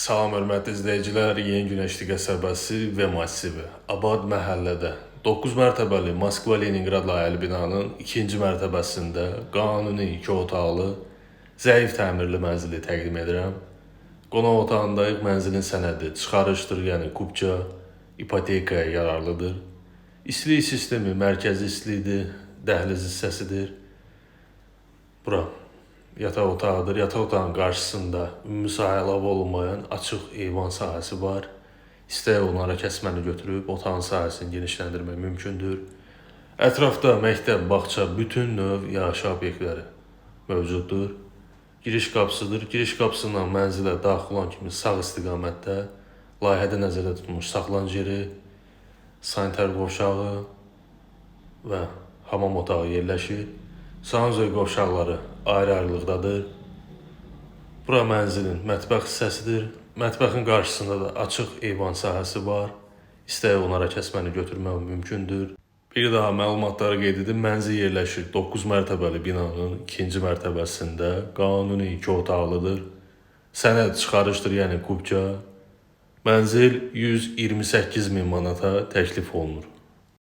Salam hörmətli izləyicilər, Yeni Günəşli qəsəbəsi və massivi Abad məhəllədə 9 mərtəbəli Moskva-Leninqrad layihəli binanın 2-ci mərtəbəsində qanuni 2 otaqlı, zəif təmirli mənzili təqdim edirəm. Qonaq otağındayıq, mənzilin sənədi çıxarışdır, yəni kupça, ipotekaya yararlıdır. İstilik sistemi mərkəzi istilidir, dəhliz hissəsidir. Bura yataq otağıdır. Yataq otağının qarşısında ümumi sahə əlavə olunmayan açıq eyvan sahəsi var. İstək onlara kəsməni götürüb otağın sahəsini genişləndirmək mümkündür. Ətrafda məktəb, bağça, bütün növ yaşayış obyektləri mövcuddur. Giriş qapısıdır. Giriş qapısından mənzilə daxil olan kimi sağ istiqamətdə layihədə nəzərdə tutulmuş saxlanıc yeri, sanitar qovşağı və hamam otağı yerləşir. Sanuzel qovşaqları ayrı-ayrılıqdadır. Bura mənzilin mətbəx hissəsidir. Mətbəxin qarşısında da açıq eyvan sahəsi var. İstək onlara kəsməni götürmək mümkündür. Bir daha məlumatları qeyd edim. Mənzil yerləşir 9 mərtəbəli binanın 2-ci mərtəbəsində. Qanuni 2 otaqlıdır. Sənəd çıxarışdır, yəni kupça. Mənzil 128 min manata təklif olunur.